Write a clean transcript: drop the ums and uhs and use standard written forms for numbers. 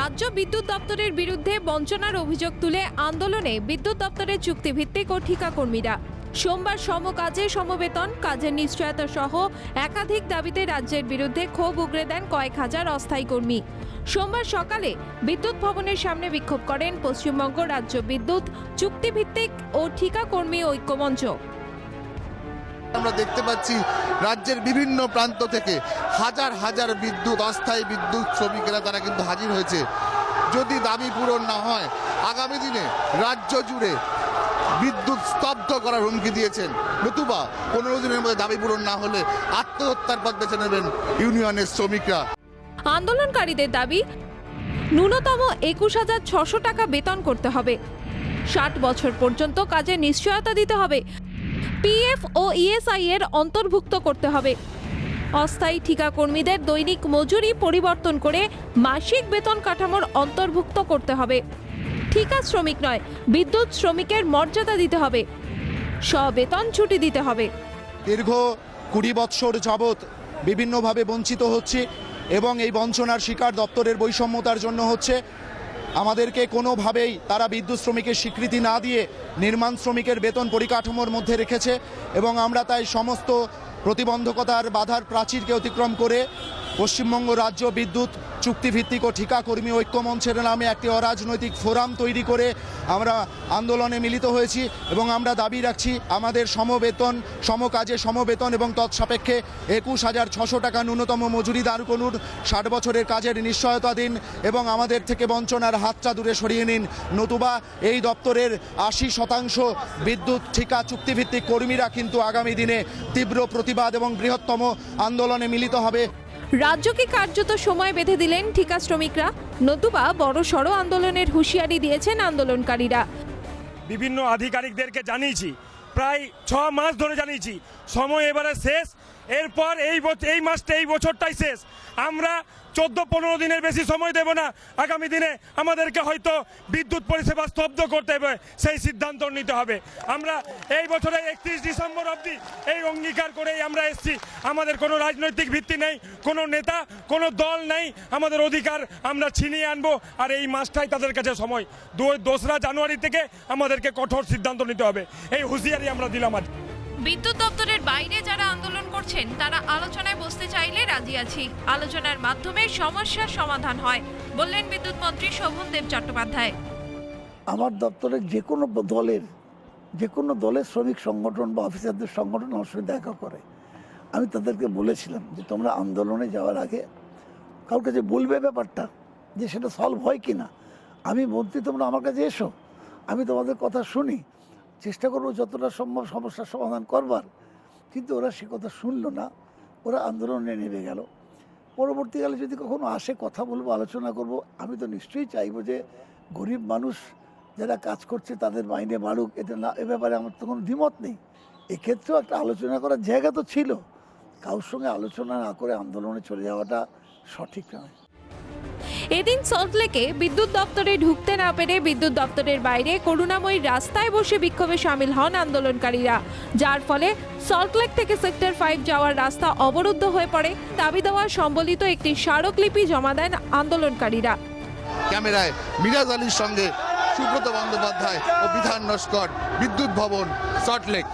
রাজ্য বিদ্যুৎ দপ্তরের বিরুদ্ধে বঞ্চনার অভিযোগ তুলে আন্দোলনে বিদ্যুৎ দপ্তরের চুক্তিভিত্তিক ও ঠিকা কর্মীরা সোমবার সমকাজে সমবেতন, কাজের নিশ্চয়তা সহ একাধিক দাবিতে রাজ্যের বিরুদ্ধে ক্ষোভ উগরে দেন কয়েক হাজার অস্থায়ী কর্মী। সোমবার সকালে বিদ্যুৎ ভবনের সামনে বিক্ষোভ করেন পশ্চিমবঙ্গ রাজ্য বিদ্যুৎ চুক্তিভিত্তিক ও ঠিকা কর্মী ঐক্যমঞ্চ। আমরা দেখতে পাচ্ছি রাজ্যের বিভিন্ন প্রান্ত থেকে হাজার হাজার অস্থায়ী বিদ্যুৎ শ্রমিকেরা তারা কিন্তু হাজির হয়েছে। যদি দাবি পূরণ না হয় আগামী দিনে রাজ্য জুড়ে বিদ্যুৎ স্তব্ধ করার হুমকি দিয়েছেন, নতুবা 15 দিনের মধ্যে দাবি পূরণ না হলে আত্মহত্যার পথ বেছে নেবেন ইউনিয়নের শ্রমিকরা। আন্দোলনকারীদের দাবি ন্যূনতম 21,600 টাকা বেতন করতে হবে, 60 বছর পর্যন্ত কাজের নিশ্চয়তা দিতে হবে, পিএফ ও ইএসআই এর অন্তর্ভুক্ত করতে হবে, অস্থায়ী ঠিকা কর্মীদের দৈনিক মজুরি পরিবর্তন করে মাসিক বেতন কাঠামোর অন্তর্ভুক্ত করতে হবে, ঠিকা শ্রমিক নয় বিদ্যুৎ শ্রমিকের মর্যাদা দিতে হবে, স্ববেতন ছুটি দিতে হবে। দীর্ঘ 20 বৎসর যাবৎ বিভিন্নভাবে বঞ্চিত হচ্ছে এবং এই বঞ্চনার শিকার দপ্তরের বৈষম্যতার জন্য হচ্ছে। আমাদেরকে কোনোভাবেই তারা বিদ্যুৎ শ্রমিকের স্বীকৃতি না দিয়ে নির্মাণ শ্রমিকের বেতন পরিকাঠামোর মধ্যে রেখেছে এবং আমরা তাই সমস্ত প্রতিবন্ধকতার বাধার প্রাচীরকে অতিক্রম করে পশ্চিমবঙ্গ রাজ্য বিদ্যুৎ চুক্তিভিত্তিক ও ঠিকা কর্মী ঐক্যমঞ্চের নামে একটি অরাজনৈতিক ফোরাম তৈরি করে আমরা আন্দোলনে মিলিত হয়েছি এবং আমরা দাবি রাখছি আমাদের সমবেতন, সমকাজে সমবেতন এবং তৎসাপেক্ষে 21,600 টাকা ন্যূনতম মজুরি দাঁড় করুন, 60 বছরের কাজের নিশ্চয়তা দিন এবং আমাদের থেকে বঞ্চনার হাতটা দূরে সরিয়ে নিন, নতুবা এই দপ্তরের 80% বিদ্যুৎ ঠিকা চুক্তিভিত্তিক কর্মীরা কিন্তু আগামী দিনে তীব্র প্রতিবাদ এবং বৃহত্তম আন্দোলনে মিলিত হবে। রাজ্যকে কার্যত সময় বেঁধে দিলেন ঠিকা শ্রমিকরা, নতুবা বড়সড় আন্দোলনের হুঁশিয়ারি দিয়েছেন আন্দোলনকারীরা। বিভিন্ন আধিকারিকদেরকে জানিয়েছি, প্রায় 6 মাস ধরে জানিয়েছি, সময় এবারে শেষ, এরপর এই বছরটাই শেষ। আমরা 14-15 দিনের বেশি সময় দেব না। আগামী দিনে আমাদেরকে হয়তো বিদ্যুৎ পরিষেবা স্তব্ধ করতে হবে, সেই সিদ্ধান্ত নিতে হবে। আমরা এই বছরের 31 ডিসেম্বর অবধি এই অঙ্গীকার করেই আমরা এসেছি। আমাদের কোনো রাজনৈতিক ভিত্তি নেই, কোনো নেতা, কোনো দল নেই। আমাদের অধিকার আমরা ছিনিয়ে আনবো, আর এই মাসটাই তাদের কাছে সময়। 2রা জানুয়ারি থেকে আমাদেরকে কঠোর সিদ্ধান্ত নিতে হবে, এই হুঁশিয়ারি আমরা দিলাম আজ। বিদ্যুৎ দপ্তরের বাইরে যারা আন্দোলন করছেন তারা আলোচনায় বসতে চাইলে রাজি আছি, আলোচনার মাধ্যমে সমস্যার সমাধান হয়, বললেন বিদ্যুৎ মন্ত্রী শোভনদেব চট্টোপাধ্যায়। আমার দপ্তরের যে কোনো দলের শ্রমিক সংগঠন বা অফিসারদের সংগঠন আমার সঙ্গে দেখা করে। আমি তাদেরকে বলেছিলাম যে তোমরা আন্দোলনে যাওয়ার আগে কারোর কাছে বলবে ব্যাপারটা, যে সেটা সলভ হয় কি না। আমি মন্ত্রী, তোমরা আমার কাছে এসো, আমি তোমাদের কথা শুনি, চেষ্টা করবো যতটা সম্ভব সমস্যার সমাধান করবার। কিন্তু ওরা সে কথা শুনলো না, ওরা আন্দোলনে নেমে গেল। পরবর্তীকালে যদি কখনো আসে কথা বলবো, আলোচনা করব। আমি তো নিশ্চয়ই চাইবো যে গরিব মানুষ যারা কাজ করছে তাদের মাইনে বাড়ুক, এটা না, এ ব্যাপারে আমার তো কোনো দ্বিমত নেই। এক্ষেত্রেও একটা আলোচনা করার জায়গা তো ছিল। কারোর সঙ্গে আলোচনা না করে আন্দোলনে চলে যাওয়াটা সঠিক নয়। এদিন সল্টলেকে বিদ্যুৎ দপ্তরে ঢুকতে না পেরে বিদ্যুৎ দপ্তরের বাইরে করুণাময়ী রাস্তায় বসে বিক্ষোভে সামিল হন আন্দোলনকারীরা, যার ফলে সল্টলেক থেকে সেক্টর 5 যাওয়ার রাস্তা অবরুদ্ধ হয়ে পড়ে। দাবি দেওয়া সম্বলিত একটি স্মারকলিপি জমা দেন আন্দোলনকারীরা। ক্যামেরায় মিরাজ আলীর সঙ্গে সুব্রত বন্দ্যোপাধ্যায় ও বিধান নস্কর, বিদ্যুৎ ভবন, সল্টলেক।